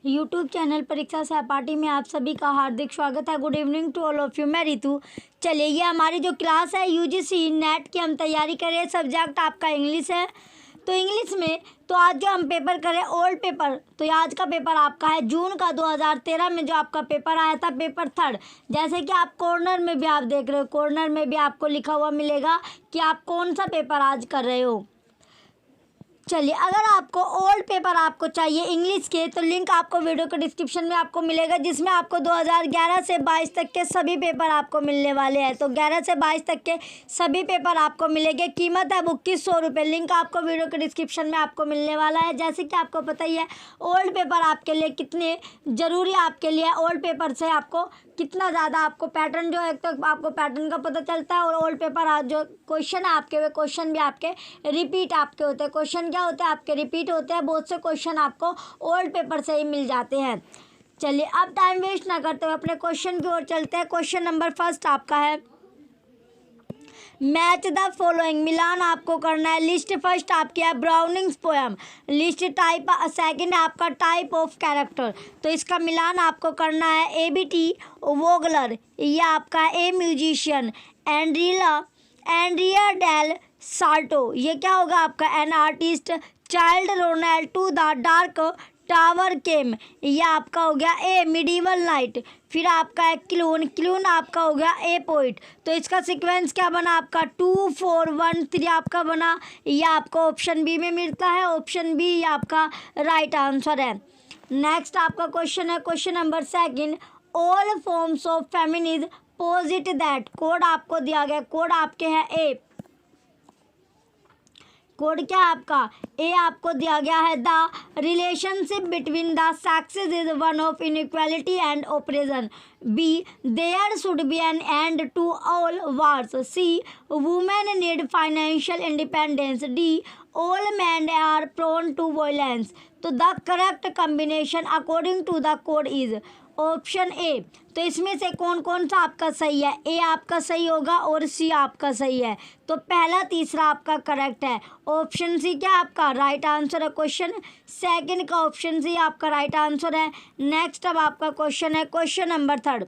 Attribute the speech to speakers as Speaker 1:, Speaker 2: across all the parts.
Speaker 1: YouTube channel परीक्षा सहपाठी में आप सभी का हार्दिक स्वागत है। Good evening to all of you. मैं रितु। चलिए, ये हमारी जो क्लास है यूजीसी नेट की हम तैयारी कर रहे हैं। सब्जेक्ट आपका इंग्लिश है। तो इंग्लिश में तो आज जो हम पेपर करें ओल्ड पेपर, तो आज का पेपर आपका है जून का 2013 में जो आपका पेपर आया था, पेपर 3। जैसे कि आप कॉर्नर में भी आप देख रहे हो, कॉर्नर में भी आपको लिखा हुआ मिलेगा कि आप कौन सा पेपर आज कर रहे हो। चलिए, अगर आपको ओल्ड पेपर आपको चाहिए इंग्लिश के, तो लिंक आपको वीडियो के डिस्क्रिप्शन में आपको मिलेगा, जिसमें आपको 2011 से 22 तक के सभी पेपर आपको मिलने वाले हैं। तो 11 से 22 तक के सभी पेपर आपको मिलेंगे। कीमत है 2100 रुपये। लिंक आपको वीडियो के डिस्क्रिप्शन में आपको मिलने वाला है। जैसे कि आपको पता ही है ओल्ड पेपर आपके लिए कितने ज़रूरी आपके लिए। ओल्ड पेपर से आपको कितना ज़्यादा आपको पैटर्न जो है, एक तो आपको पैटर्न का पता चलता है, और ओल्ड पेपर जो क्वेश्चन है आपके, वे क्वेश्चन भी आपके रिपीट आपके होते हैं। क्वेश्चन क्या होते हैं आपके? रिपीट होते हैं। बहुत से क्वेश्चन आपको ओल्ड पेपर से ही मिल जाते हैं। चलिए, अब टाइम वेस्ट ना करते हुए अपने क्वेश्चन की ओर चलते हैं। क्वेश्चन नंबर फर्स्ट आपका है, मैच द फॉलोइंग। मिलान आपको करना है। लिस्ट फर्स्ट आपकी है ब्राउनिंग्स पोएम। लिस्ट टाइप सेकंड है आपका टाइप ऑफ कैरेक्टर। तो इसका मिलान आपको करना है। एबीटी वोगलर, ये आपका a musician. Andrea del Sarto, ये क्या होगा आपका? An artist. Childe Roland to the Dark Tower came, ये आपका हो गया ए मिडीवल नाइट। फिर आपका है क्लून आपका हो गया ए पोइट। तो इसका सीक्वेंस क्या बना आपका? 2 4 1 3 आपका बना। ये आपको ऑप्शन बी में मिलता है। ऑप्शन बी ये आपका राइट आंसर है। नेक्स्ट आपका क्वेश्चन है, question number second, all forms of feminism पोजिट that. Code आपको दिया गया, कोड आपके हैं ए। कोड क्या है आपका? ए आपको दिया गया है, the relationship between the sexes is one of inequality and operation. B, there should be an end to all wars. C, women need financial independence. D, all man are prone to violence. तो the correct combination according to the code is option A. तो इसमें से कौन कौन सा आपका सही है? ए आपका सही होगा और सी आपका सही है। तो पहला तीसरा आपका करेक्ट है। ऑप्शन सी क्या आपका राइट आंसर है। क्वेश्चन सेकंड का ऑप्शन सी आपका राइट आंसर है। नेक्स्ट अब आपका क्वेश्चन है, question number third.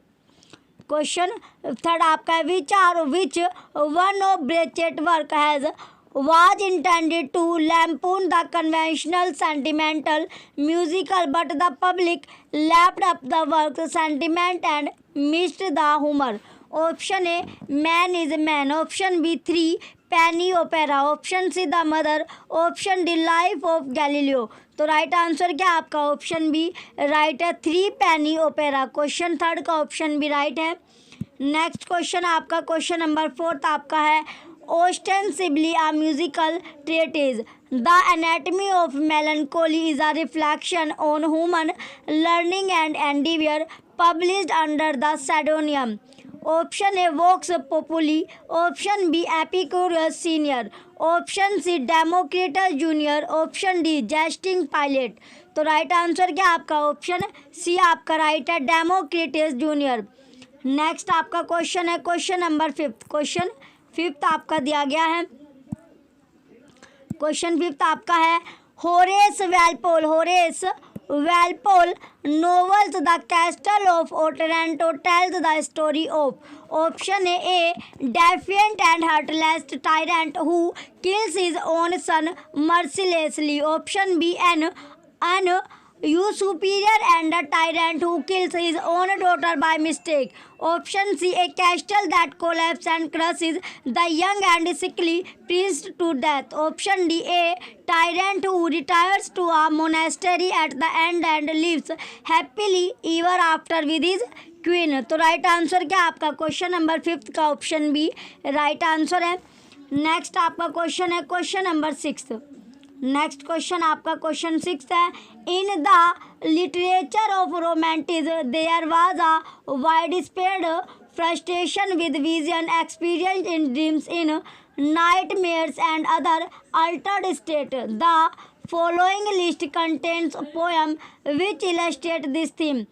Speaker 1: Question third आपका है, which one of Brecht work has was intended to lampoon the conventional sentimental musical, but the public lapped up the work's sentiment and missed the humor. Option A, Man is Man. Option B, 3 Penny Opera. Option C, The Mother. Option D, Life of Galileo. तो right answer क्या आपका? Option B right है, 3 Penny Opera। Question third का option B right है। Next question आपका, question number fourth आपका है, ostensibly a musical treatise. The Anatomy of Melancholy is a reflection on human learning and endeavor, published under the pseudonym. Option A, Vox Populi. Option B, Epicurus Senior. Option C, Democritus Junior. Option D, Jesting Pilate. तो right answer क्या आपका? Option C आपका right है, Democritus Junior. Next आपका question है, question number fifth. Question fifth आपका दिया गया है, क्वेश्चन फिफ्थ आपका है, Horace Walpole novels the Castle of Otranto tells the story of. Option A, defiant and heartless tyrant who kills his own son mercilessly. Option B, an you superior and a tyrant who kills his own daughter by mistake. Option C, a castle that collapses and crushes the young and sickly prince to death. Option D, a tyrant who retires to a monastery at the end and lives happily ever after with his queen. तो right answer क्या आपका? Question number fifth का option B right answer है। Next आपका question है, question number six. Next question आपका question six है, in the literature of romanticism there was a widespread frustration with vision experience in dreams in nightmares and other altered state. The following list contains poem which illustrate this theme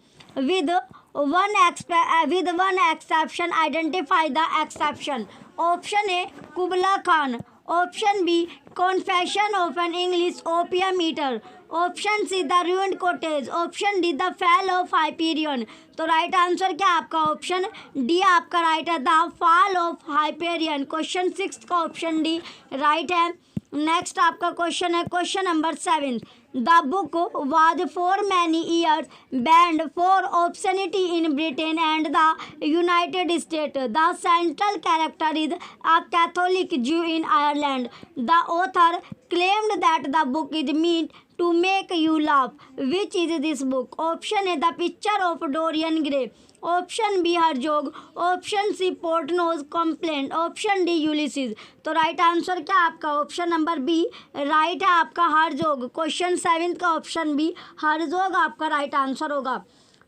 Speaker 1: with one exception. Identify the exception. Option A, Kubla Khan. Option B confession of an English opium eater, option C the ruined cottage, option D the fall of Hyperion. तो right answer क्या आपका option D आपका right है, the fall of Hyperion. Question 6 का option D right है। Next आपका question है question number 7। The book was for many years banned for obscenity in Britain and the United State. The central character is a Catholic Jew in Ireland. The author claimed that the book is meant to make you laugh. Which is this book? Option A, The Picture of Dorian Gray. Option B Herzog, option C Portnoy's complaint, option D Ulysses. तो right answer क्या आपका option number B right है आपका हरजोग। Question 7 का option B हरजोग आपका right answer होगा।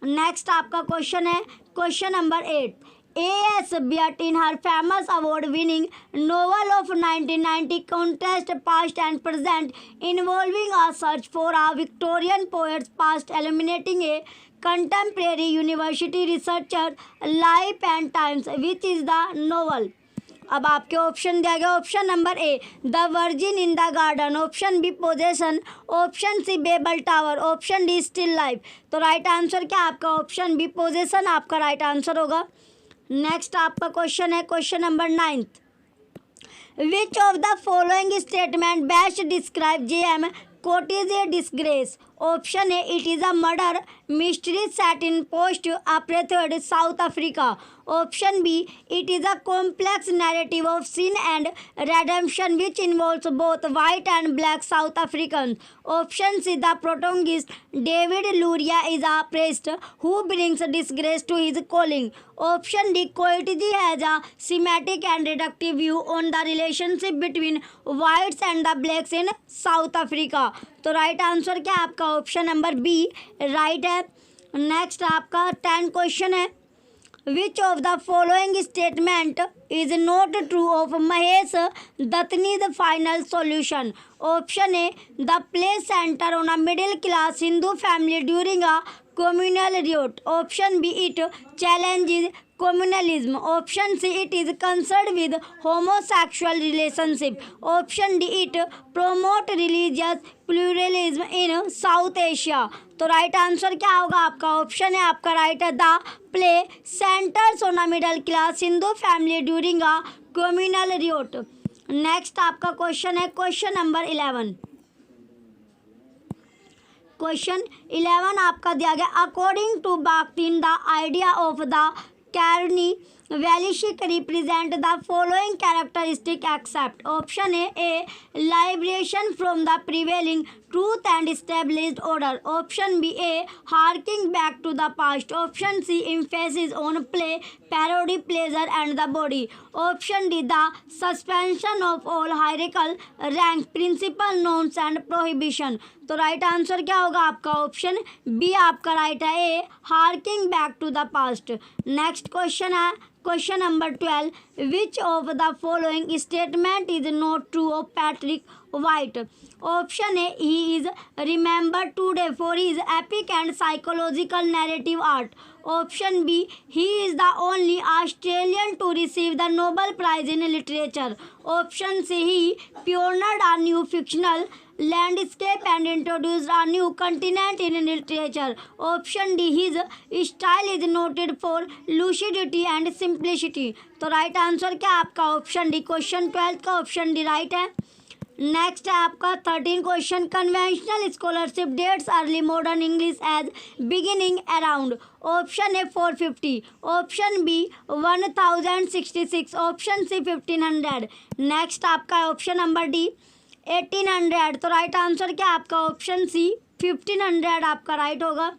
Speaker 1: Next आपका question है question number 8। A.S. Byatt in her famous award-winning novel of 1990 contest past and present involving a search for a Victorian poet's past eliminating a contemporary university researcher's life and times. Which is the novel? अब आपके option दिया गया option number A the virgin in the garden, option B possession, option C Babel tower, option D still life. तो right answer क्या आपका option B possession आपका right answer होगा। Next आपका क्वेश्चन है question number 9। Which of the following statement best describe J.M. Coetzee disgrace? Option A it is a murder mystery set in post apartheid South Africa, option B it is a complex narrative of sin and redemption which involves both white and black South Africans, option C the protagonist David Luria is a priest who brings disgrace to his calling, option D Coetzee has a semantic and reductive view on the relationship between whites and the blacks in South Africa। तो right answer क्या आपका option number B right है। Next आपका 10 question है। Which of the following statement is not true of Mahesh Dattani's final solution, option A the play centre on a middle class Hindu family during a communal riot, option B it challenges communalism, option C it is concerned with homosexual relationship, option D it promote religious pluralism in South Asia। तो right answer क्या होगा आपका option है आपका right है the play centres on a middle class Hindu family during a communal riot। Next आपका question है question number 11। Question 11 आपका दिया गया according to Bakhtin the idea of the carnivalesque represent the following characteristic except, option A liberation from the prevailing truth and established order, option B a harking back to the past, option C emphasis on play parody pleasure and the body, option D the suspension of all hierarchical rank principle norms and prohibition. तो right answer क्या होगा आपका option B आपका right है a harking back to the past. Next question है question number 12। Which of the following statement is not true of Patrick White, option A he is remembered today for his epic and psychological narrative art, option B he is the only Australian to receive the Nobel prize in literature, option C he pioneered a new fictional landscape and introduced a new continent in literature, option D his style is noted for lucidity and simplicity। तो right answer क्या आपका option D question 12 का option D right है। Next है आपका 13 question conventional scholarship dates early modern English as beginning around, option A 450, option B 1066, option C 1500। Next आपका option number D 1800। तो right answer क्या आपका ऑप्शन सी 1500 आपका right होगा।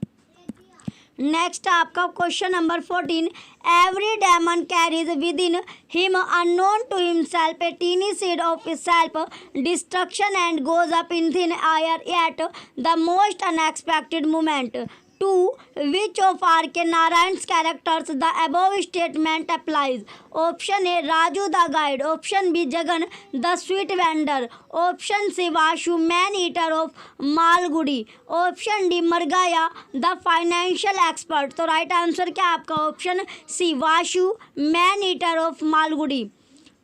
Speaker 1: नेक्स्ट आपका question number 14। Every demon carries within him unknown to himself a tiny seed of self destruction and goes up in thin air at the most unexpected moment. To which of R K Narayan's characters the above statement applies, option A Raju the guide, option B Jagan the sweet vendor, option C Vasu man eater of Malgudi, option D Margayya the financial expert. तो right answer क्या आपका option C Vasu man eater of Malgudi.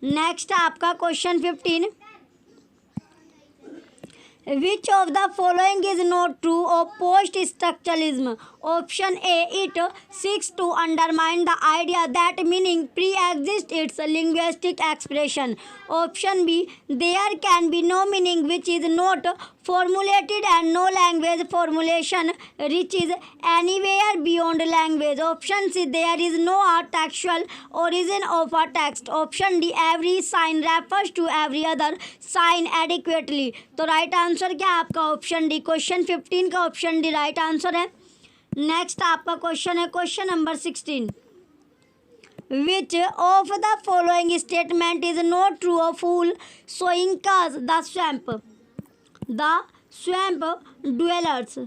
Speaker 1: Next आपका question 15। Which of the following is not true of post-structuralism? Option A. It seeks to undermine the idea that meaning pre-exists its linguistic expression. Option B. There can be no meaning which is not formulated and no language formulation reaches anywhere beyond language. Option C. There is no textual origin of a text. Option D. Every sign refers to every other sign adequately. तो right answer क्या है आपका option D. Question 15 का option D right answer है. Next आपका question है question number 16. Which of the following statement is not true of fool showing cause the swamp dwellers?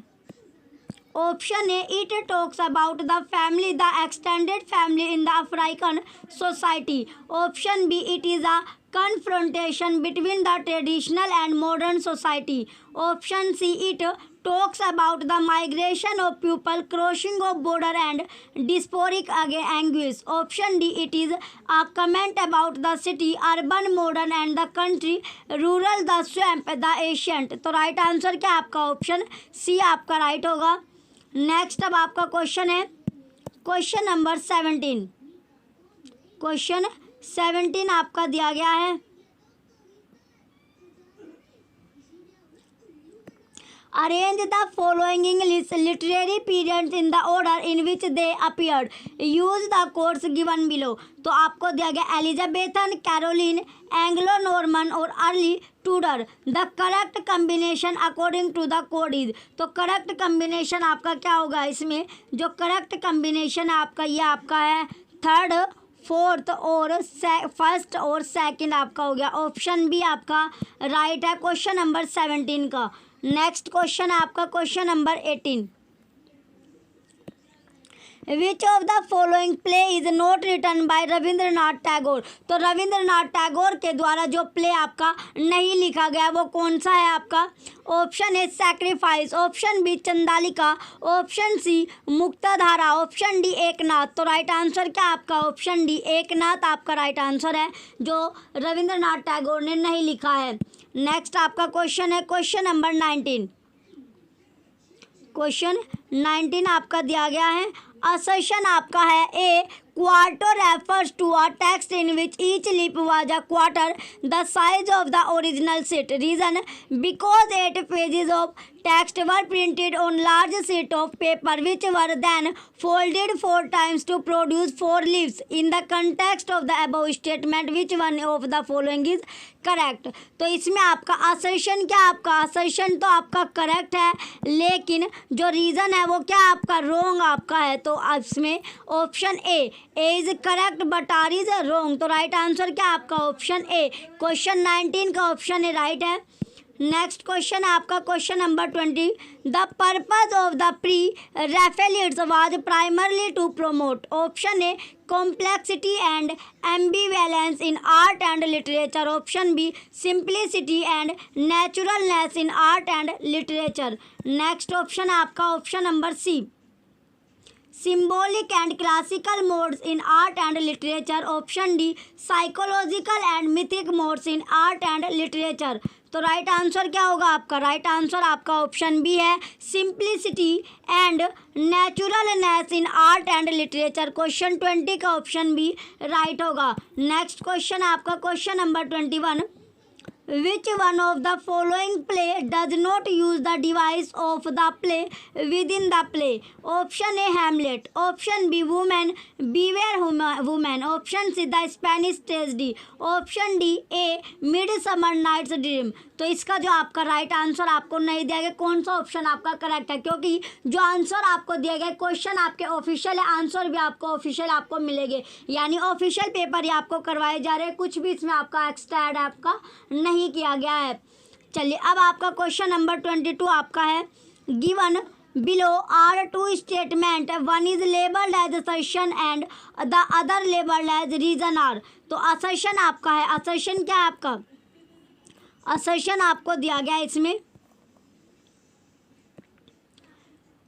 Speaker 1: Option A. It talks about the family, the extended family in the African society. Option B. It is a confrontation between the traditional and modern society. Option C. It talks about the migration of people, crossing of border and diasporic anguish. Option D. It is a comment about the city, urban, modern and the country, rural, the swamp, the ancient. तो right answer क्या आपका option C आपका right होगा. Next अब आपका question है question number 17. Question 17 आपका दिया गया है. Arrange the following English literary periods in the order in which they appeared. Use the codes given below. तो आपको दिया गया एलिजाबेथन, कैरोलिन, एंग्लो नॉर्मन और early Tudor. The correct combination according to the code is. तो correct combination आपका क्या होगा इसमें? जो करेक्ट कम्बिनेशन है आपका ये आपका है थर्ड, फोर्थ और फर्स्ट और सेकंड आपका हो गया. ऑप्शन बी आपका राइट है क्वेश्चन नंबर 17 का. नेक्स्ट क्वेश्चन है आपका question number 18. Which of the following play is not written by Rabindranath Tagore. तो रविंद्रनाथ टैगोर के द्वारा जो प्ले आपका नहीं लिखा गया वो कौन सा है आपका? Option A sacrifice, option B Chandalika, option C Muktadhara, option D Eknath. तो राइट आंसर क्या आपका? ऑप्शन डी एकनाथ आपका राइट आंसर है जो रविंद्रनाथ टैगोर ने नहीं लिखा है. नेक्स्ट आपका क्वेश्चन है क्वेश्चन नंबर 19. क्वेश्चन 19 आपका दिया गया है. असर्शन आपका है ए quarter refers to a text in which each leaf was a quarter the size of the original sheet. Reason because 8 pages of text were printed on large sheet of paper which were then folded 4 times to produce 4 leaves. In the context of the above statement which one of the following is correct? तो इसमें आपका assertion क्या आपका? Assertion तो आपका correct है लेकिन जो रीज़न है वो क्या आपका रॉन्ग आपका है. तो इसमें option A is correct but R is wrong. तो राइट आंसर क्या आपका? ऑप्शन ए क्वेश्चन 19 का ऑप्शन ए राइट है. नेक्स्ट क्वेश्चन है आपका question number 20. The purpose of the pre Raphaelites was primarily to promote. Option A complexity and ambivalence in art and literature. Option B simplicity and naturalness in art and literature. Next option है आपका option number C symbolic and classical modes in art and literature. Option D psychological and mythic modes in art and literature. तो right answer क्या होगा आपका? Right answer आपका option B है simplicity and naturalness in art and literature. Question 20 का option B right होगा. Next question आपका question number 21. Which one of the following play does not use the device of the play within the play? Option A Hamlet, option B Woman Beware Woman, option C The Spanish Tragedy, option D A Midsummer Night's Dream. तो इसका जो आपका right answer आपको नहीं दिया गया कौन सा ऑप्शन आपका करेक्ट है? क्योंकि जो आंसर आपको दिया गया क्वेश्चन आपके ऑफिशियल है, आंसर भी आपको ऑफिशियल आपको मिलेंगे, यानी ऑफिशियल पेपर ही आपको करवाए जा रहे हैं. कुछ भी इसमें आपका एक्स्ट्रा ऐड आपका नहीं किया गया है. चलिए अब आपका क्वेश्चन नंबर 22 आपका है. Given below are two statement, one is labeled as assertion and the other labeled as reason are. तो assertion आपका है. assertion क्या है आपका? assertion आपको दिया गया है इसमें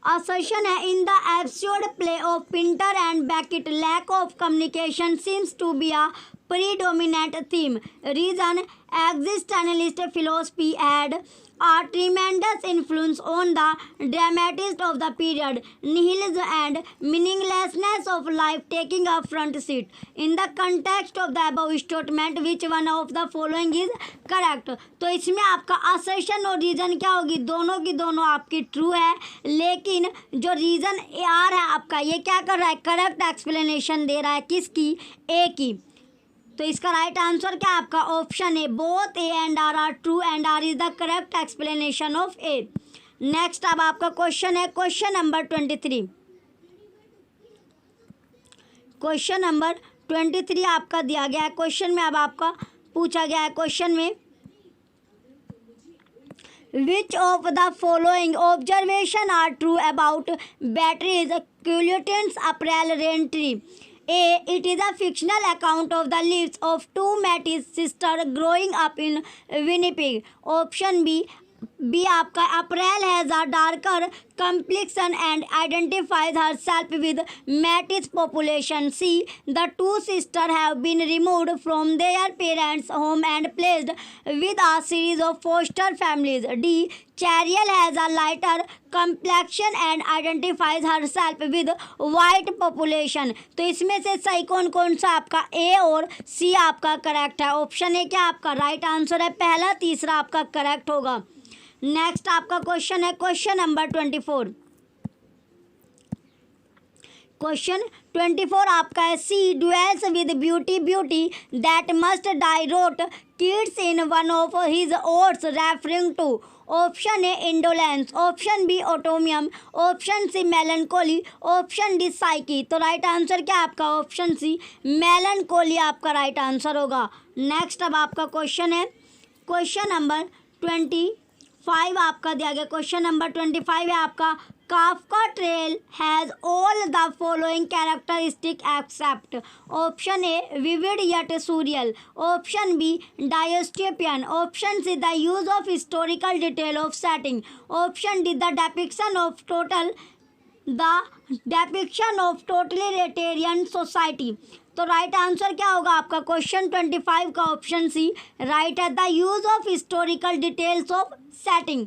Speaker 1: assertion है in the absurd play of Pinter and Beckett lack of communication seems to be a predominant theme. Reason: existentialist philosophy had a tremendous influence on the dramatists of the period. Nihilism and meaninglessness of life taking a front seat. In the context of the above statement, which one of the following is correct? तो इसमें आपका assertion और reason क्या होगी, दोनों की दोनों आपकी true है, लेकिन जो reason आर है आपका, ये क्या कर रहा है, करेक्ट एक्सप्लेनेशन दे रहा है किसकी, ए की. तो इसका राइट आंसर क्या आपका ऑप्शन है, both A and R true and R is the correct explanation of A. Next अब आपका क्वेश्चन है क्वेश्चन नंबर 23. क्वेश्चन नंबर 23 आपका दिया गया है. क्वेश्चन में अब आपका पूछा गया है क्वेश्चन में, which of the following observation are true about batteries Culleton's April Rain Tree? A. It is a fictional account of the lives of two Matisse sisters growing up in Winnipeg. Option B. आपका April has a darker complexion and identifies herself with Matisse population. C. The two sisters have been removed from their parents' home and placed with a series of foster families. D. Chariel has a lighter complexion and identifies herself with white population. तो इसमें से सही कौन कौन सा आपका ए और सी आपका करेक्ट है. ऑप्शन ए क्या आपका राइट आंसर है, पहला तीसरा आपका करेक्ट होगा. नेक्स्ट आपका क्वेश्चन है क्वेश्चन नंबर 24. क्वेश्चन 24 आपका है, she dwells with beauty that must die wrote Keats in one of his odes referring to. Option A indolence, option B autumn, option C melancholy, option D Psyche. तो right answer क्या आपका option C मेलनकोली आपका right answer होगा. Next अब आपका question है question number 25 आपका दिया गया. क्वेश्चन नंबर 25 है आपका, Kafka Trial has all the following characteristic except. Option A vivid yet surreal, option B dystopian, option C the use of historical detail of setting, option D the depiction of totalitarian society. तो right answer क्या होगा आपका question 25 का option C right है, the use of historical details of setting.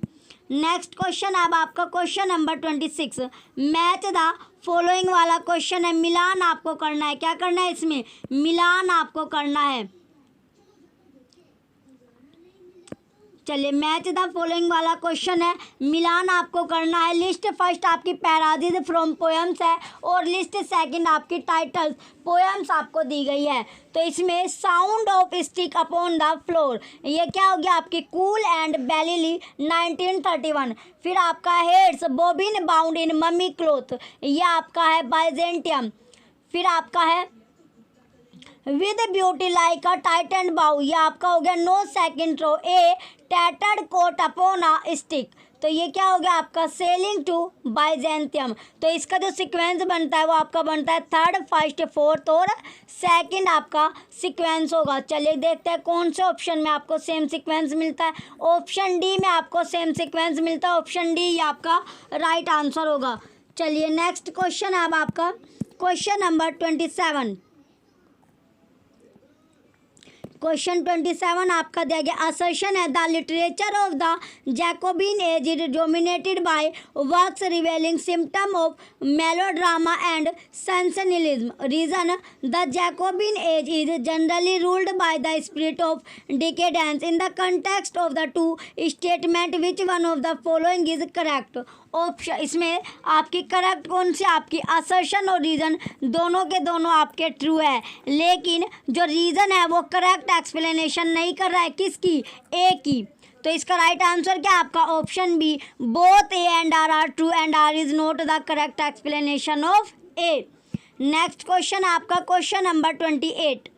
Speaker 1: Next question अब आपका question number 26, match the following वाला question है. मिलान आपको करना है, क्या करना है इसमें, मिलान आपको करना है. चलिए मैच द फॉलोइंग वाला क्वेश्चन है, मिलान आपको करना है. लिस्ट फर्स्ट आपकी पैराडीज फ्रॉम पोएम्स है और लिस्ट सेकंड आपकी टाइटल्स पोएम्स आपको दी गई है. तो इसमें sound of stick upon the floor, ये क्या हो गया आपकी कूल एंड बेलिली 1931. फिर आपका Hades bobbin bound in mummy cloth, ये आपका है बाइजेंटियम. फिर आपका है with beauty like a tightened bow, ये आपका हो गया no second Troy. A tattered coat upon a stick, तो ये क्या हो गया आपका सेलिंग टू बाइजेंटियम. तो इसका जो सीक्वेंस बनता है वो आपका बनता है थर्ड, फर्स्ट, फोर्थ और सेकंड आपका सीक्वेंस होगा. चलिए देखते हैं कौन से ऑप्शन में आपको सेम सीक्वेंस मिलता है. ऑप्शन डी में आपको सेम सीक्वेंस मिलता है, ऑप्शन डी ये आपका राइट आंसर होगा. चलिए नेक्स्ट क्वेश्चन है अब आपका क्वेश्चन नंबर 27. क्वेश्चन 27 आपका दिया गया, असर्शन है the literature of the Jacobean age is dominated by works revealing symptom of melodrama and sensationalism. Reason the Jacobean age is generally ruled by the spirit of decadence. In the context of the two statement which one of the following is correct. Option इसमें आपकी correct कौन सी आपकी assertion और reason दोनों के दोनों आपके true है, लेकिन जो रीज़न है वो करेक्ट एक्सप्लेनेशन नहीं कर रहा है किसकी, ए की. तो इसका राइट आंसर क्या आपका option B both A and R true and R is not the correct explanation of A. Next question आपका question number 28.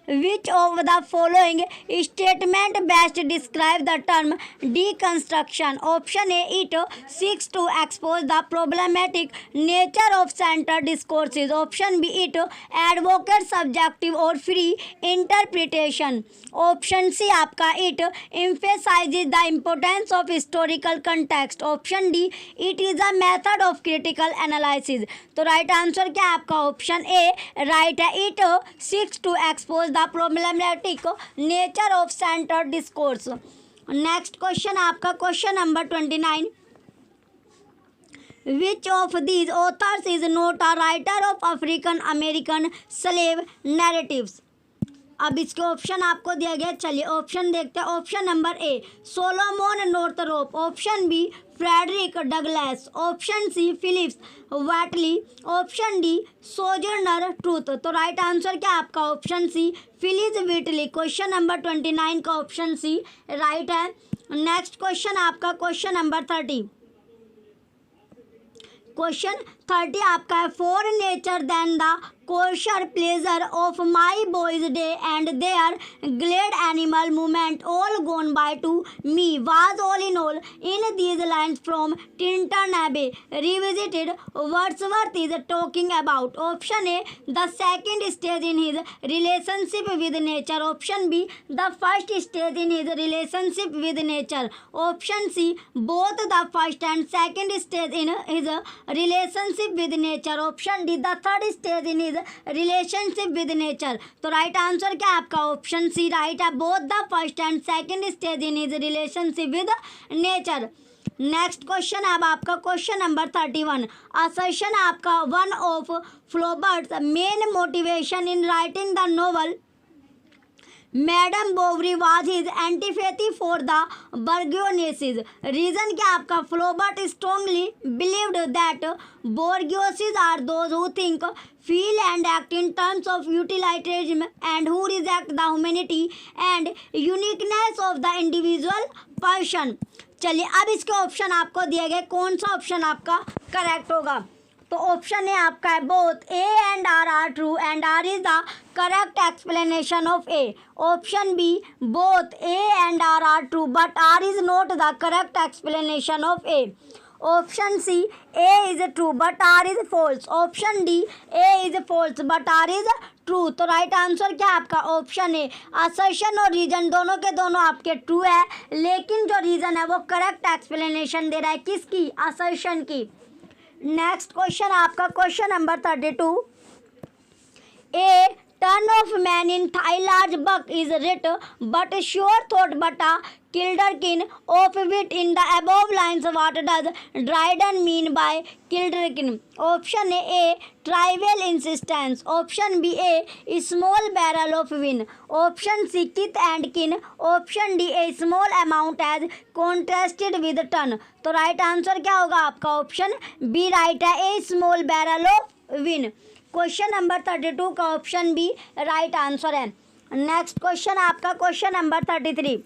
Speaker 1: Which of the following statement best describe the term deconstruction? Option A, it seeks to expose the problematic nature of centered discourses. Option B, it advocates subjective or free interpretation. Option C आपका it emphasizes the importance of historical context. Option D, it is a method of critical analysis. तो right answer क्या आपका option A right है, it seeks to expose the problematic nature of centred discourse. Next question आपका question number 29, which of these authors is not a writer of African American slave narratives. अब इसके option आपको दिया गया, चलिए option देखते हैं। Option number A Solomon Northup, option B Frederick Douglass, option C Phillips Wheatley, option D Sojourner Truth. तो right answer क्या आपका option C Phillips Wheatley. Question number 29 का ऑप्शन सी राइट है। नेक्स्ट क्वेश्चन आपका question number 30। Question 30 आपका है, for nature then the coarser pleasures of my boys day and their glad animal movements all gone by to me was all in these lines from Tintern Abbey revisited Wordsworth is talking about. Option A the second stage in his relationship with nature, option B the first stage in his relationship with nature, option C both the first and second stage in his relationship with nature, option D the third stage in his relationship with nature. तो right answer क्या आपका option C right है, both the first and second stage in his relationship with nature. Next question अब आपका question number 31, assertion आपका one of Flaubert's main motivation in writing the novel Madame Bovary was his antipathy for the bourgeoisie. Reason क्या आपका, Flaubert strongly believed that bourgeoisie are those who think feel and act in terms of utilitarianism and who reject the humanity and uniqueness of the individual person. चलिए अब इसके option आपको दिए गए, कौन सा ऑप्शन आपका करेक्ट होगा। तो ऑप्शन ए आपका है both A and R true and R is the correct explanation of A, option B both A and R true but R is not the correct explanation of A, option C A is true but R is false, option D A is false but R is true. तो right answer क्या आपका option A, assertion और reason दोनों के दोनों आपके true है, लेकिन जो रीजन है वो करेक्ट एक्सप्लेनेशन दे रहा है, किसकी, असर्शन की। नेक्स्ट क्वेश्चन आपका question number 32, a tun of man in thy large bulk is writ but sure थॉट but a kilderkin of wit in the above lines what does Dryden mean by kilderkin. Option A tribal insistence, option B a small barrel of wine, option C kith and kin, option D a small amount as contrasted with tun. तो right answer क्या होगा आपका option B right है, a small barrel of wine. Question number 32 का option B right answer है। Next question आपका question number 33,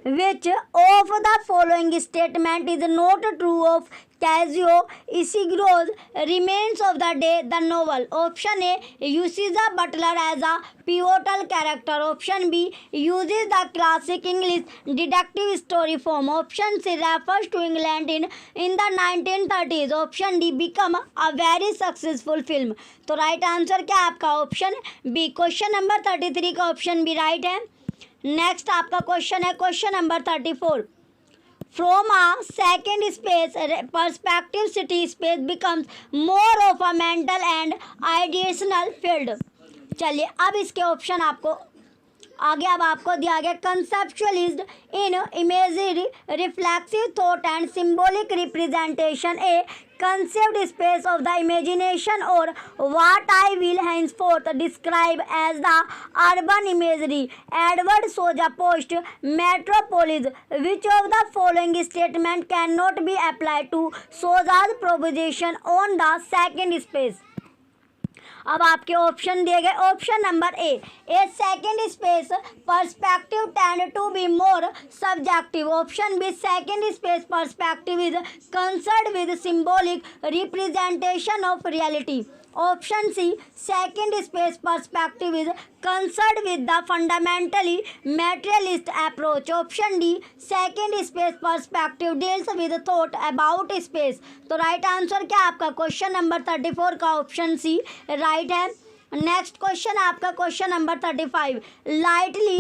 Speaker 1: which of the following statement is not true of Casio Isigro's Remains of the Day the novel? Option A uses the butler as a pivotal character, option B uses the classic English detective story form, option C refers to England in the 1930s, option D become a very successful film। तो right answer क्या आपका option B, question number 33 का option B right है। Next आपका question है question number 34, from a second space perspective city space becomes more of a mental and ideational field. चलिए अब इसके ऑप्शन आपको आगे अब आपको दिया गया, conceptualised in imagery reflexive thought and symbolic representation A conceived space of the imagination or what I will henceforth describe as the urban imagery. Edward Soja Post Metropolis. Which of the following statement cannot be applied to Soja's proposition on the second space? अब आपके option दिए गए, option number A second space perspective tend to be more subjective, option B second space perspective is concerned with symbolic representation of reality, option C second space perspective is concerned with the fundamentally materialist approach, option D second space perspective deals with thought about space. तो right answer क्या आपका question number 34 का option C right है। Next question आपका question number 35, lightly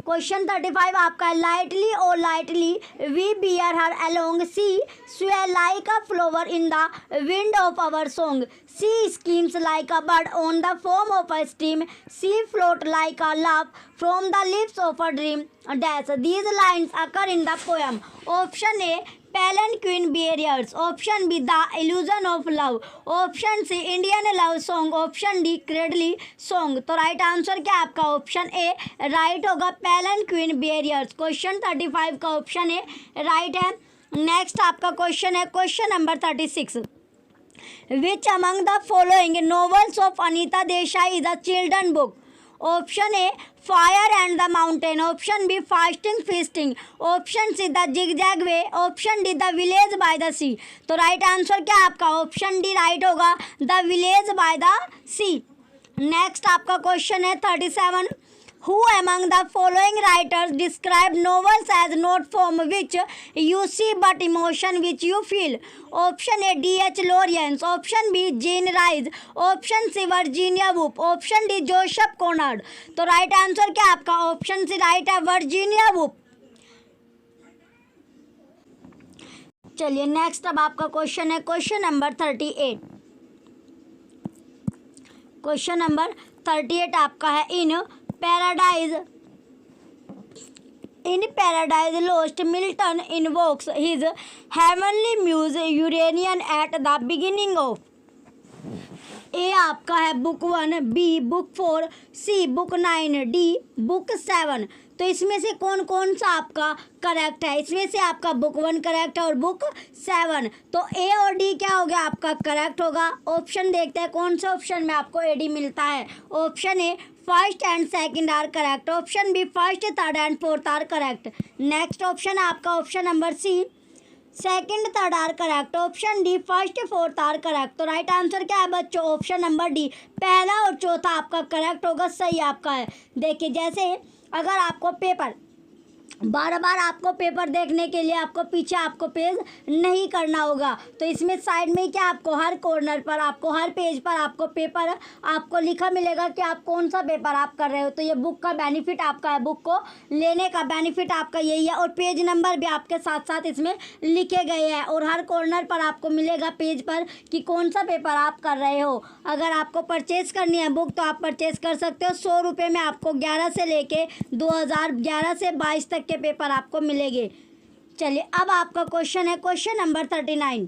Speaker 1: question 35 आपका है lightly और lightly we bear her along she sways like a flower in the wind of our song she skims like a bird on the form of a stream she floats like a love from the lips of a dream dash these lines occur in the poem option A palanquin barriers, option B the illusion of love, option C Indian love song, option D cradle song। तो right answer क्या आपका option A right होगा palanquin barriers। Question 35 का option A right है। Next आपका question है question number 36 which among the following novels of Anita Desai is a children book. Option A fire and the mountain, option B fasting feasting, option C the zigzag way, option D the village by the sea. तो right answer क्या आपका option D right होगा the village by the sea. Next आपका question है 37 Who among the following writers describe novels as not form which you see but emotion which you feel? Option A D.H. Lawrence, option B Jean Rhys, option C Virginia Woolf, option D Joseph Conrad। तो right answer क्या आपका option C right है Virginia Woolf. चलिए next अब आपका question है question number 38। Question number 38 आपका है In Paradise Lost, Milton invokes his heavenly muse Uranian at the beginning of। ए आपका है बुक 1, बी बुक 4, सी बुक 9, डी बुक 7। तो इसमें से कौन कौन सा आपका करेक्ट है? इसमें से आपका बुक 1 करेक्ट है और बुक 7। तो ए और डी क्या हो गया आपका करेक्ट होगा। ऑप्शन देखते हैं कौन सा ऑप्शन में आपको ए डी मिलता है। Option A first and second are correct, option B first third and fourth are correct. Next option है आपका option number C second third are correct, option D first fourth are correct. तो right answer क्या है बच्चों option number D पहला और चौथा आपका करेक्ट होगा, सही आपका है। देखिए जैसे अगर आपको पेपर बार बार आपको पेपर देखने के लिए आपको पीछे आपको पेज नहीं करना होगा, तो इसमें साइड में क्या आपको हर कॉर्नर पर आपको हर पेज पर आपको पेपर आपको लिखा मिलेगा कि आप कौन सा पेपर आप कर रहे हो। तो ये बुक का बेनिफिट आपका है, बुक को लेने का बेनिफिट आपका यही है। और पेज नंबर भी आपके साथ साथ इसमें लिखे गए हैं और हर कॉर्नर पर आपको मिलेगा पेज पर कि कौन सा पेपर आप कर रहे हो। अगर आपको परचेज करनी है बुक तो आप परचेज कर सकते हो। 100 रुपये में आपको 11 से लेके 2011 से 22 तक के पेपर आपको मिलेंगे। चलिए अब आपका क्वेश्चन है question number 39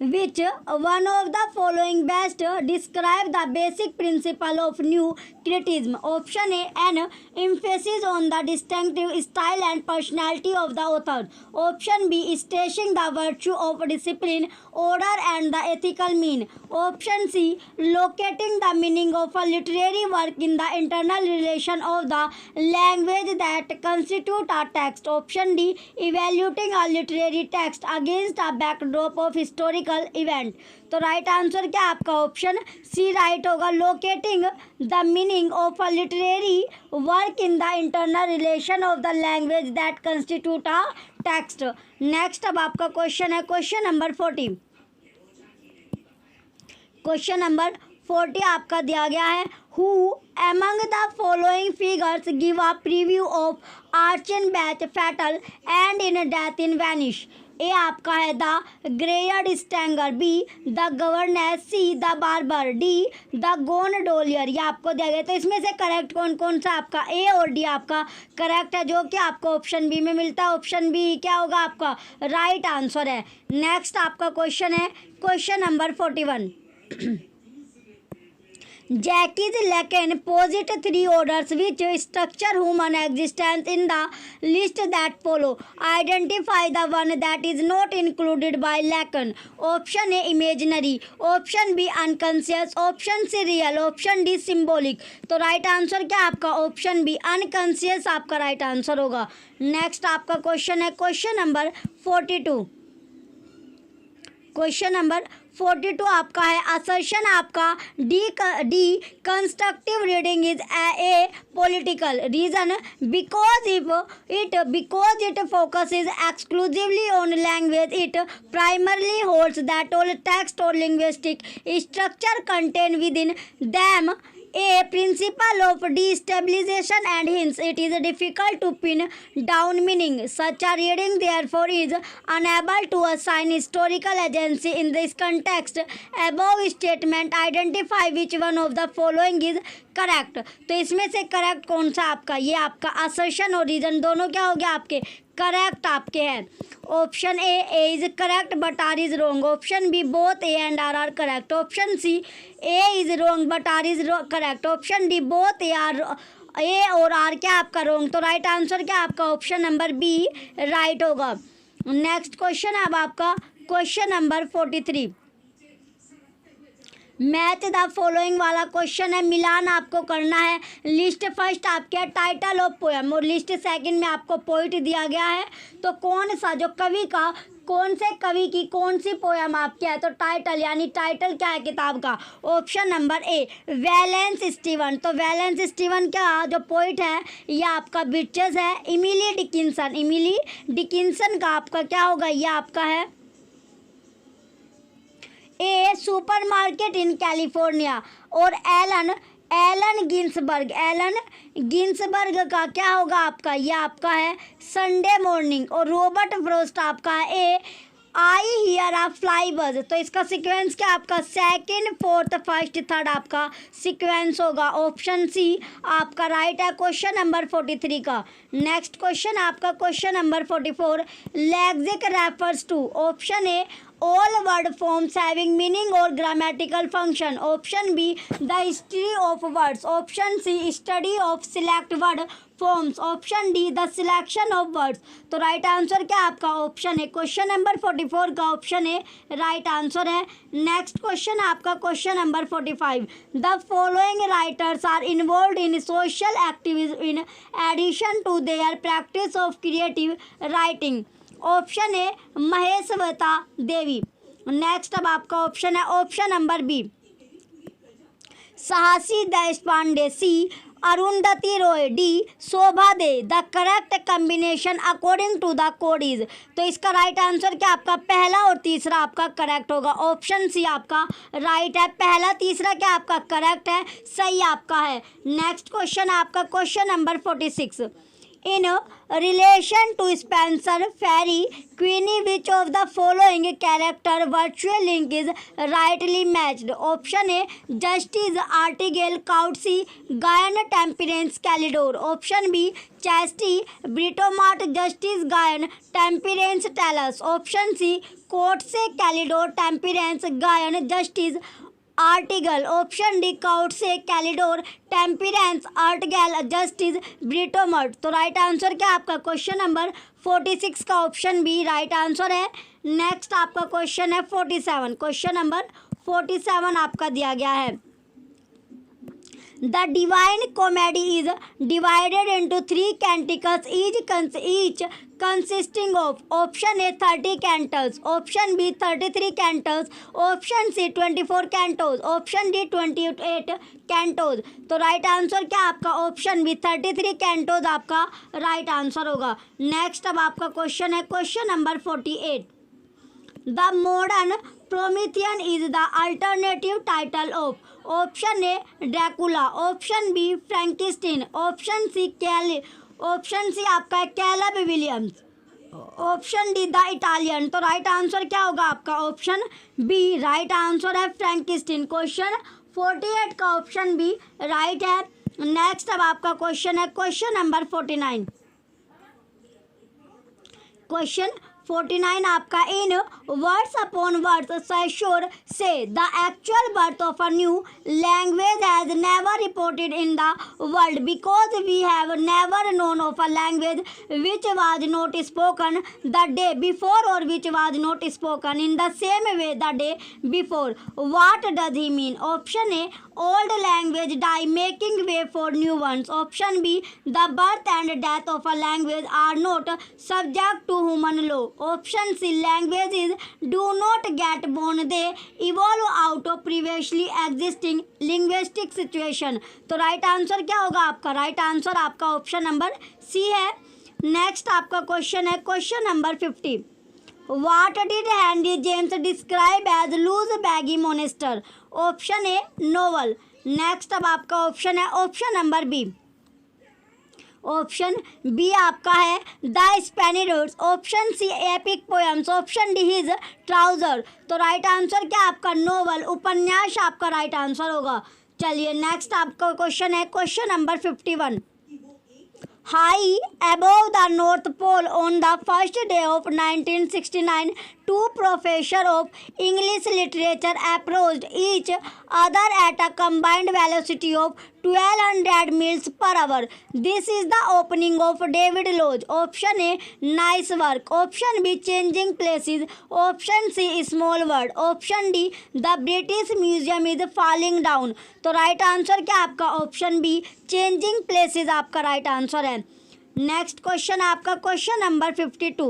Speaker 1: Which one of the following best describe the basic principle of new criticism? Option A an emphasis on the distinctive style and personality of the author. Option B stressing the virtue of discipline, order and the ethical mean. Option C locating the meaning of a literary work in the internal relation of the language that constitute a text. Option D evaluating a literary text against a backdrop of historical event. तो right answer क्या आपका option C right होगा locating the meaning of a literary work in the internal relation of the language that constitute a text. Next अब आपका question है question number 40। Question number 40 आपका दिया गया है who among the following figures give a preview of Archen Batch Fatal and in Death in Vanish। A आपका है the grey haired stranger, B the governess, C the barber, D the gondolier. ये आपको दिया गया। तो इसमें से correct कौन कौन सा आपका ए और डी आपका करेक्ट है जो कि आपको ऑप्शन बी में मिलता है। ऑप्शन बी क्या होगा आपका राइट आंसर है। नेक्स्ट आपका क्वेश्चन है question number 41 Jacques Lacan posit 3 orders which structure human existence in the list that follow. Identify the one that is not included by Lacan. Option A imaginary, option B unconscious, option C real, option D symbolic। तो right answer क्या आपका option B unconscious आपका right answer होगा। Next आपका question है question number 42। Question number 42 आपका है assertion आपका deconstructive reading is apolitical reason because it focuses exclusively on language it primarily holds that all text और linguistic structure contain within them A principle of destabilization and hence it is difficult to pin down meaning. Such a reading therefore is unable to assign historical agency in this context. Above statement identify which one of the following is correct. तो इसमें से correct कौन सा आपका, ये आपका assertion और reason दोनों क्या हो गया आपके करेक्ट आपके हैं. Option A is correct but R is wrong. Option B both A and R correct. Option C A is wrong but R is correct. Option D both A और R क्या आपका रॉन्ग. तो right answer क्या आपका option number B right होगा. Next question अब आपका question number 43. Match the following वाला क्वेश्चन है. मिलान आपको करना है. लिस्ट फर्स्ट आपके टाइटल ऑफ पोएम और लिस्ट सेकंड में आपको पोइट दिया गया है. तो कौन सा जो कवि का कौन से कवि की कौन सी पोएम आपके है. तो टाइटल यानी टाइटल क्या है किताब का. ऑप्शन नंबर ए वैलेंस स्टीवन. तो वैलेंस स्टीवन क्या जो पोइट है ये आपका बिटचेस है. इमिली डिकिंसन का आपका क्या होगा, ये आपका है ए सुपरमार्केट इन कैलिफोर्निया. और एलन गिन्सबर्ग का क्या होगा आपका, ये आपका है संडे मॉर्निंग. और रॉबर्ट फ्रॉस्ट आपका है ए आई हियर आ फ्लाई बज. तो इसका सीक्वेंस क्या आपका सेकंड फोर्थ फर्स्ट थर्ड आपका सीक्वेंस होगा. ऑप्शन सी आपका राइट है क्वेश्चन नंबर 43 का. नेक्स्ट क्वेश्चन आपका question number 44. Lexis refers to. Option A all word forms having meaning or grammatical function. Option B the history of words. Option C study of select word forms. Option D the selection of words. तो right answer क्या आपका option है question number 44 का option है right answer है. Next question आपका question number 45. The following writers are involve in social activism in addition to their practice of creative writing. Option A Mahasweta Devi. Next अब आपका option है option number B Shashi Deshpande. C Arundhati Roy. D Shobha De. The correct combination according to the code is. तो इसका right answer क्या आपका पहला और तीसरा आपका करेक्ट होगा. ऑप्शन सी आपका राइट है. पहला तीसरा क्या आपका करेक्ट है, सही आपका है. नेक्स्ट क्वेश्चन आपका question number 46. In relation to Spencer Fairy Queenie, which of the following character virtual link is rightly matched? Option A Justice Artigale Coutsy Guyan Temperance Calidor. Option B Chastity Britomart Justice Guyan Temperance Talus. Option C Courtse Calidor Temperance Guyan Justice Artegall. Option D courtesy Calidore temperance आर्टिगल justice ब्रिटोमर्ट. तो right answer क्या आपका question number 46 का option B right answer है. Next आपका question है 47. Question number 47 आपका दिया गया है. The Divine Comedy is divided into 3 canticles, each consisting of option A 30 cantos, option B 33 cantos, option C 24 cantos, option D 28 cantos. तो right answer क्या आपका ऑप्शन बी 33 cantos आपका राइट आंसर होगा. Next अब आपका क्वेश्चन है question number 48. The modern Promethean is the alternative title of. Option A Dracula. Option B Frankenstein. Option C option C आपका Caleb Williams. Option D the Italian. तो right answer क्या होगा आपका option B right answer है फ्रैंकिस्टीन. Question 48 का option B right है. Next अब आपका क्वेश्चन है क्वेश्चन नंबर 49. क्वेश्चन 49 आपका in words upon words Saussure says the actual birth of a new language has never reported in the world because we have never known of a language which was not spoken the day before और which was not spoken in the same way the day before. What does he mean. Option A old language die making way for new ones. Option B the birth and death of a language are not subject to human law. Option C languages do not get born, they evolve out of previously existing linguistic situation. तो right answer क्या होगा आपका right answer आपका option number सी है. Next आपका question है question number 50. What did Henry James describe as loose baggy monster? Option A novel. Next अब आपका ऑप्शन है option number B. Option B आपका है the Spaniards, option C epic poems, option D his trouser. तो right answer क्या आपका novel, उपन्यास आपका राइट आंसर होगा। चलिए नेक्स्ट आपका क्वेश्चन है question number 51। High above the North Pole on the first day of 1969, two professors of English literature approached each other at a combined velocity of 1200 miles per hour. This is the opening of David Lodge. Option A, nice work. Option B, changing places. Option C, small world. Option D, the British Museum is falling down. तो right answer क्या आपका option B, changing places आपका right answer है। Next question आपका question number 52।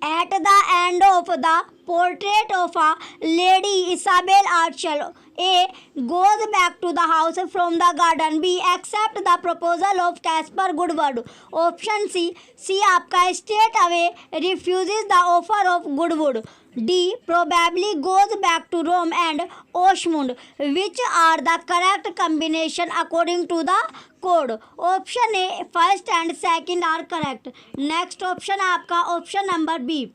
Speaker 1: At the end of the portrait of a lady, Isabel Archel A goes back to the house from the garden. B accept the proposal of Caspar Goodwood. Option C आपका straight away refuses the offer of Goodwood. D probably goes back to Rome and Osmond. Which are the correct combination according to the code? Option A first and second are correct. Next option है आपका option number B,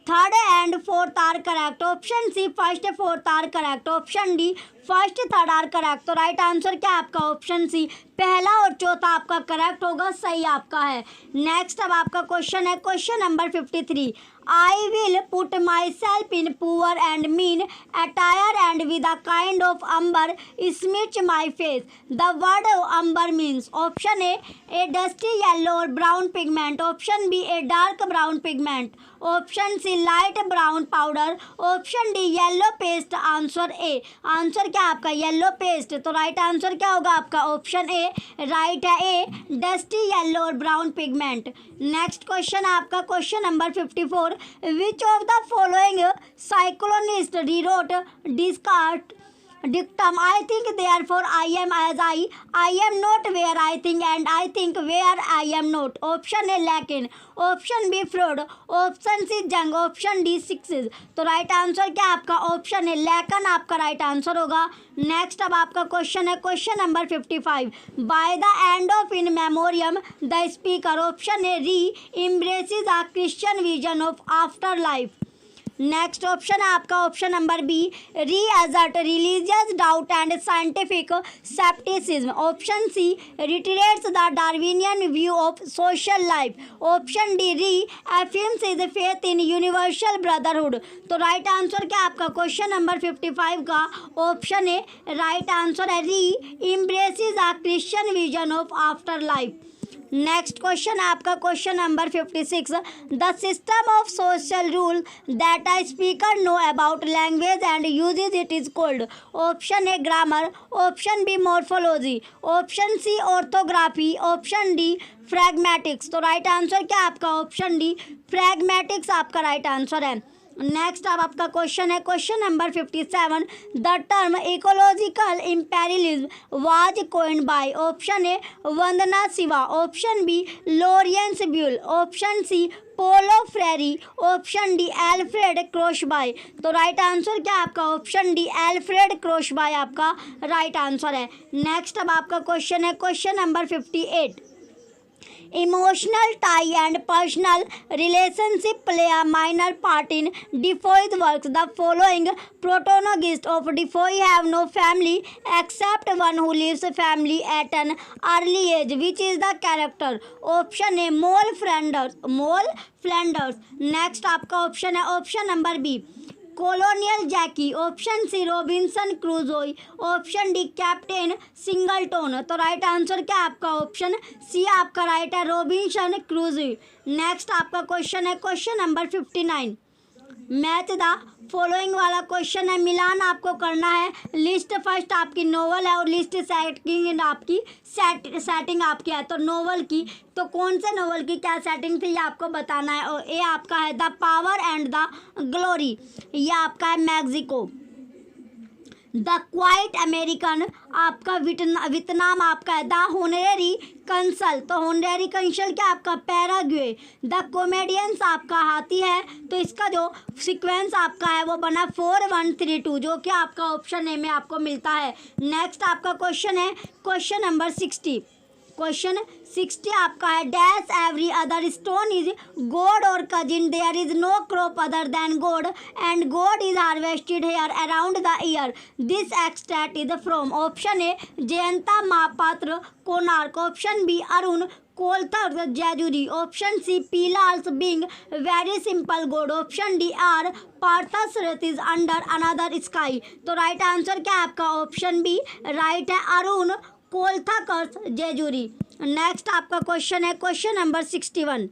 Speaker 1: third and fourth are correct. Option C first fourth are correct. Option D first third are correct. तो right answer क्या आपका option सी, पहला और चौथा आपका correct होगा, सही आपका है। नेक्स्ट अब आपका क्वेश्चन है question number 53। I will put myself in poor and mean attire and with a kind of umber smirch my face. The word umber means option A dusty yellow or brown pigment. Option B a dark brown pigment. Option C light brown powder. Option D yellow paste. आंसर A, answer क्या आपका yellow paste. तो right answer क्या होगा आपका option A, right है A dusty yellow और brown pigment. Next question है आपका question number 54। Which of the following psychoanalyst rewrote Descartes dictum I think therefore I am as I am not where I think and I think where I am not. Option A Lacan, option B Freud, option C Jung, option D Sixes. तो right answer क्या आपका option है लैकन आपका right answer होगा। Next अब आपका question है question number 55। By the end of In Memoriam the speaker, option A री embraces a Christian vision of afterlife. Next option है आपका option number B reasserts religious doubt and scientific scepticism. Option C reiterates the Darwinian view of social life. Option D reaffirms his faith in universal brotherhood. तो right answer क्या आपका question number 55 का option A right answer है re embraces a Christian vision of afterlife. Next question आपका question number 56। The system of social rule that a speaker know about language and uses it is called. Option A grammar, option B morphology, option C orthography, option D pragmatics. तो right answer क्या आपका option D फ्रैग्मेटिक्स आपका right answer है। Next अब आपका question है question number 57। The term ecological imperialism was coined by. Option A Vandana Shiva, option B Lawrence Buell, option C Paulo Freire, option D Alfred Crosby. तो right answer क्या आपका option D Alfred क्रोशबाय आपका right answer है। Next अब आपका question है question number 58। Emotional tie and personal relationship play a minor part in Defoe's works. The following protagonists of Defoe have no family except one who leaves family at an early age. Which is the character? Option A Mole Flanders. Next आपका option है option number B colonial Jacky, option C Robinson Crusoe, option D Captain Singleton. तो right answer क्या आपका option C आपका right है Robinson क्रूजोई। Next आपका question है question number 59। Math the following वाला क्वेश्चन है, मिलान आपको करना है। लिस्ट फर्स्ट आपकी नोवेल है और लिस्ट सेटिंग आपकी सेटिंग आपकी है। तो नोवेल की तो कौन से नोवेल की क्या सेटिंग थी ये आपको बताना है। और ये आपका है the power and the glory, ये आपका है मैक्सिको। द क्वाइट अमेरिकन आपका वियतनाम आपका है। द होनरेरी कंसल, तो होनरेरी कंसल क्या आपका पैराग्वे। द कॉमेडियंस आपका हाथी है, तो इसका जो सीक्वेंस आपका है वो बना 4132, जो कि आपका ऑप्शन ए में आपको मिलता है। नेक्स्ट आपका क्वेश्चन है क्वेश्चन नंबर 60। क्वेश्चन 60 आपका है, dash every other stone is God और cousin, there is no crop other than God and God is harvested here around the year, this extract is from. Option A Jayanta Mahapatra Konark, option B Arun Kolatkar Jejuri, option C P Lal's being very simple God, option D R Parthas is under another sky. तो right answer क्या है आपका option B right है, Arun Kolatkar's Jejuri. Next आपका question है question number 61।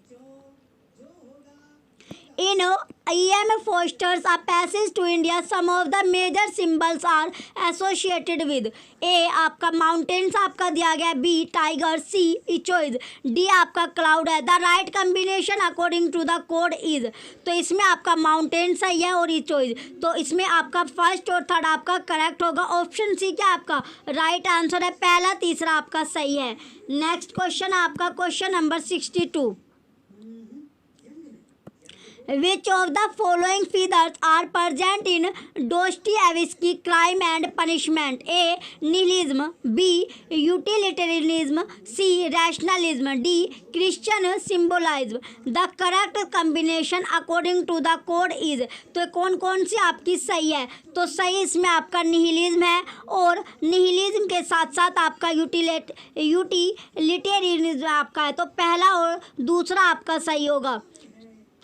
Speaker 1: In E.M. Foster's A Passage to India, some of the major symbols are associated with A आपका mountains आपका दिया गया, B tiger, C echoes, D आपका क्लाउड है। The right combination according to the code is, तो इसमें आपका mountain सही है और इचोइज, तो इसमें आपका फर्स्ट और थर्ड आपका करेक्ट होगा। ऑप्शन सी क्या आपका राइट आंसर है, पहला तीसरा आपका सही है। नेक्स्ट क्वेश्चन आपका question number 62। Which of the following features are present in Dostoevsky Crime and Punishment? A. Nihilism, B. Utilitarianism, C. Rationalism, D. Christian symbolism. The correct combination according to the code is, तो कौन कौन सी आपकी सही है? तो सही इसमें आपका निहिलिज्म है, और निहिलिज्म के साथ साथ आपका यूटिलिटेरियनिज्म आपका है, तो पहला और दूसरा आपका सही होगा।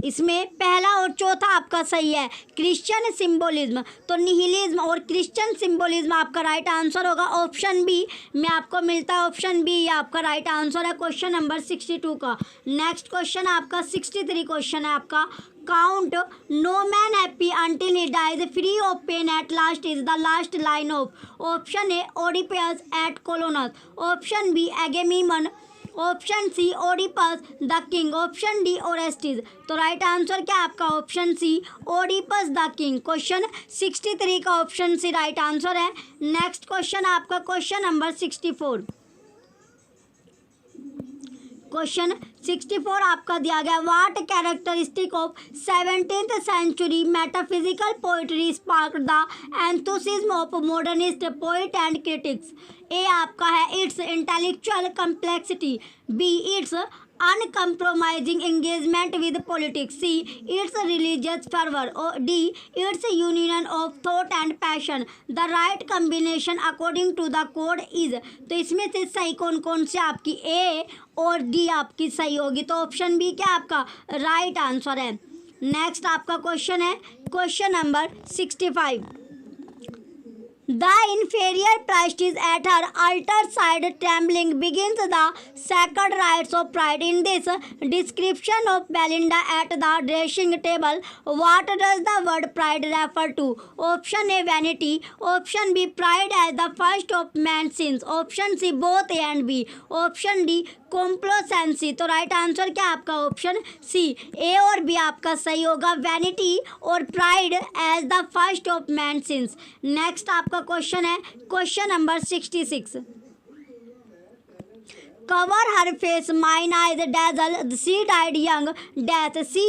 Speaker 1: इसमें पहला और चौथा आपका सही है। क्रिश्चियन सिंबोलिज्म, तो निहिलिज्म और क्रिश्चियन सिंबोलिज्म आपका राइट आंसर होगा। ऑप्शन बी में आपको मिलता है, ऑप्शन बी ये आपका राइट आंसर है क्वेश्चन नंबर 62 का। नेक्स्ट क्वेश्चन आपका 63 क्वेश्चन है आपका, count no man happy until he dies free of pain at last is the last line of. Option A Oedipus at Colonus, option B Agamemnon, option C Oedipus the king, option D Orestes. तो right answer क्या आपका option C Oedipus the king. Question 63 का option C right answer है। Next question आपका question number 64। Question 64 आपका दिया गया, what characteristic of 17th century metaphysical poetry spark the enthusiasm of modernist poet and critics. A आपका है its intellectual complexity, B its uncompromising engagement with politics, C its religious fervor, or D its union of thought and passion. The right combination according to the code is, तो इसमें से सही कौन कौन से आपकी A और D आपकी सही होगी, तो ऑप्शन बी क्या आपका राइट आंसर है। नेक्स्ट आपका क्वेश्चन है question number 65। The inferior priestess at her altar side trembling begins the sacred rites of pride. In this description of Belinda at the dressing table, what does the word pride refer to? Option A vanity, option B pride as the first of man's sins, option C both A and B, option D कॉम्प्लोसेंसी। तो right answer क्या आपका option C ए और B आपका सही होगा, vanity और pride as the first of man sins. Next आपका question है question number 66। Cover her face, mine eyes dazzle, she died young, death, she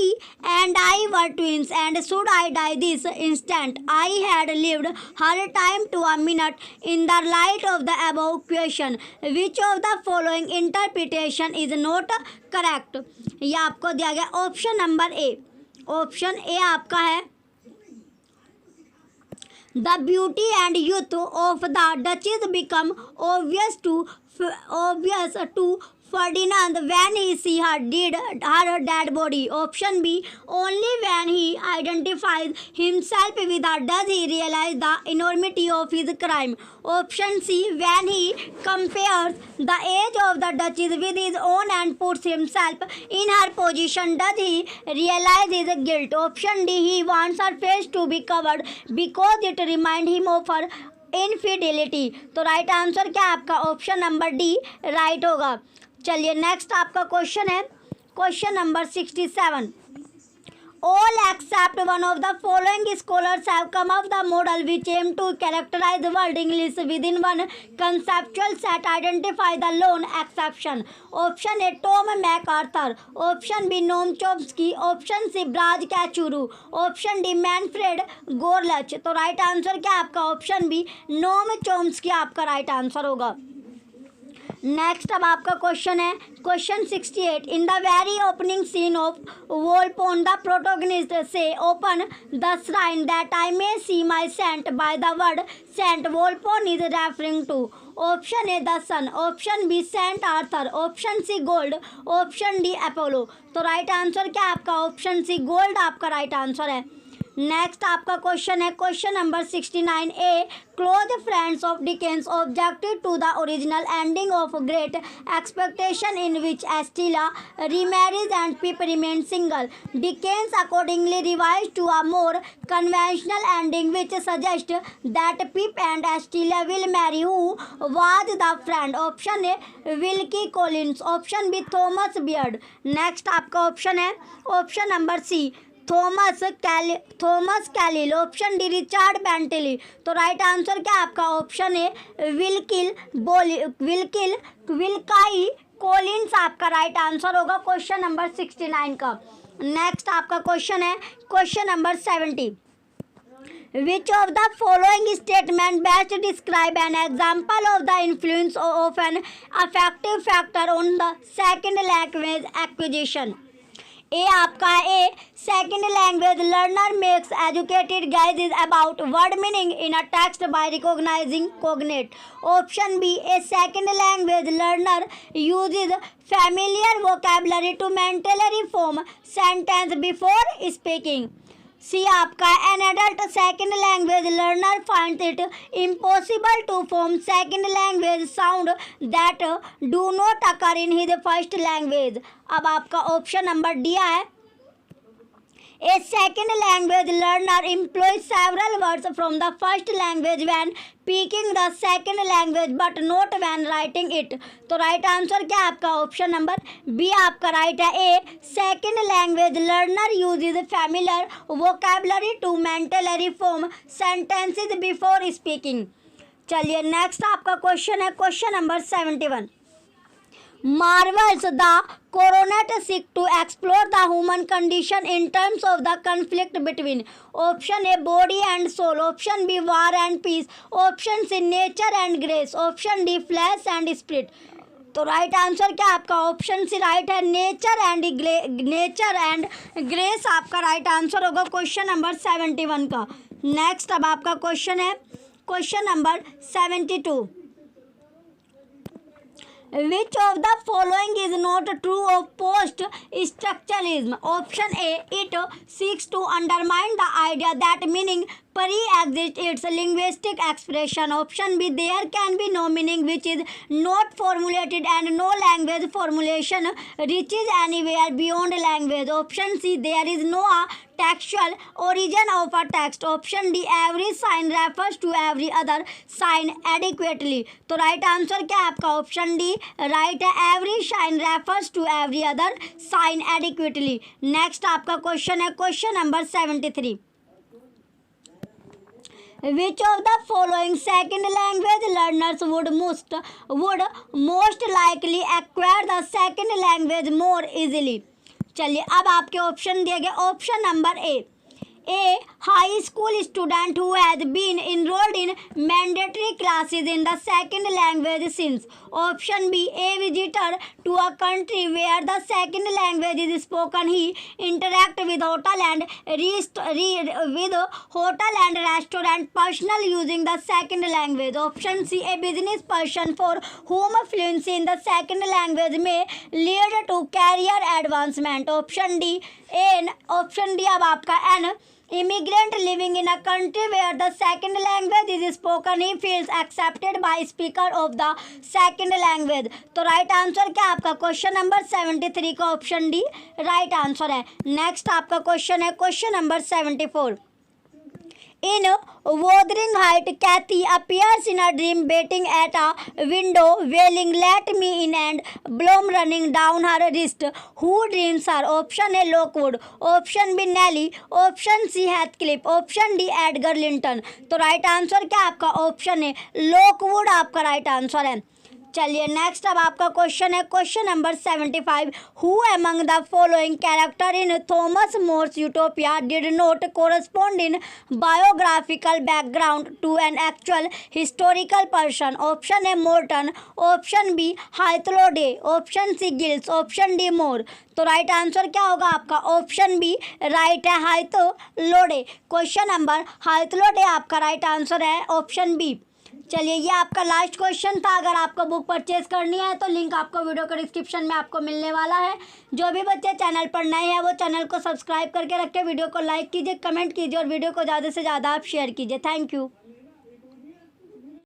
Speaker 1: and I were twins, and should I die this instant, I had lived her time to a minute. In the light of the above question, which of the following interpretation is not correct? ये आपको दिया गया option number A, option A आपका है the beauty and youth of the Duchess become obvious to Ferdinand when he see her dead body. Option B, only when he identifies himself with her does he realize the enormity of his crime. Option C, when he compares the age of the Duchess with his own and puts himself in her position does he realize his guilt. Option D, he wants her face to be covered because it reminds him of her infidelity. तो right answer क्या आपका option number D right होगा। चलिए next आपका question है question number 67। All except one of the following scholars have come up the model which aim to characterize world English within one conceptual set. Identify the lone exception. Option A Tom MacArthur. Option B Noam Chomsky. Option C Braj Kachru. Option D Manfred Gorlach. तो right answer क्या आपका option B Noam Chomsky आपका right answer होगा. Next अब आपका question है question 68. In the very opening scene of Volpone the protagonist says open the shrine that I may see my saint by the word saint Volpone is referring to. Option A the sun. Option B saint Arthur. Option C gold. Option D Apollo. तो right answer क्या आपका option C gold आपका right answer है. Next आपका question है question number 69. A close friends of Dickens objected to the original ending of Great Expectation in which Estella remarries and Pip remain single. Dickens accordingly revise to a more conventional ending which suggest that Pip and Estella will marry. Who was the friend. Option A Wilkie Collins. Option B Thomas Beard. Next आपका option है option number C Thomas Carlyle. Option D Richard Bentley. तो right answer क्या आपका option है Wilkie Collins आपका right answer होगा question number 69 का. Next आपका क्वेश्चन है question number 70. Which of the following statement best describe an example of the influence of an affective factor on the second language acquisition? A आपका a second language learner makes educated guesses about word meaning in a text by recognising cognates. Option B a second language learner uses familiar vocabulary to mentally form sentence before speaking. C आपका an adult second language learner finds it impossible to form second language sound that do not occur in his first language. अब आपका option number D है A second language learner employs several words from the first language when speaking the second language but not when writing it. तो right answer क्या आपका option number B आपका right है. A second language learner uses familiar vocabulary to mentally form sentences before speaking. चलिए next आपका question है question number 71. Marvels the coronet seek to explore the human condition in terms of the conflict between. Option A body and soul. Option B war and peace. Option C nature and grace. Option D flesh and spirit. तो right answer क्या आपका option C right है nature and grace आपका right answer होगा question number 71 का. Next अब आपका question है question number 72. Which of the following is not true of post-structuralism? Option A, it seeks to undermine the idea that meaning pre-exists its linguistic expression. Option B, there can be no meaning which is not formulated and no language formulation reaches anywhere beyond language. Option C, there is no textual origin of a text. Option D, every sign refers to every other sign adequately. तो right answer क्या है आपका option D right है every sign refers to every other sign adequately. Next आपका question है question number 73. Which of the following second language learners would most likely acquire the second language more easily? चलिए अब आपके option दिए गए. Option number A high school student who has been enrolled in mandatory classes in the second language since. Option B, a visitor to a country where the second language is spoken. He interact with hotel and restaurant personnel using the second language. Option C, a business person for whom fluency in the second language may lead to career advancement. Option D अब आपका N immigrant living in a country where the second language is spoken. He feels accepted by speaker of the second language. तो right answer क्या आपका question number 73 का option D right answer है. Next आपका question है question number 74. In Wuthering Heights, Kathy appears in a dream waiting at a window, wailing, "Let me in," and bloom running down her wrist. Who dreams her? Option A, Lockwood. Option B, Nelly. Option C, Heathcliff. Option D, Edgar Linton. तो right answer क्या आपका? Option A, Lockwood आपका right answer है. चलिए next अब आपका question है question number 75. Who among the following character in Thomas More's Utopia did not correspond in biographical background to an actual historical person? Option A, Morton. Option B, Hythloday. Option C, Giles. Option D, More. तो right answer क्या होगा आपका? Option B right है, हाइथलोडे. Question number हाइथलोडे आपका right answer है, option B. चलिए ये आपका लास्ट क्वेश्चन था. अगर आपको बुक परचेज करनी है तो लिंक आपको वीडियो के डिस्क्रिप्शन में आपको मिलने वाला है. जो भी बच्चे चैनल पर नए हैं वो चैनल को सब्सक्राइब करके रखें, वीडियो को लाइक कीजिए, कमेंट कीजिए और वीडियो को ज़्यादा से ज़्यादा आप शेयर कीजिए. Thank you.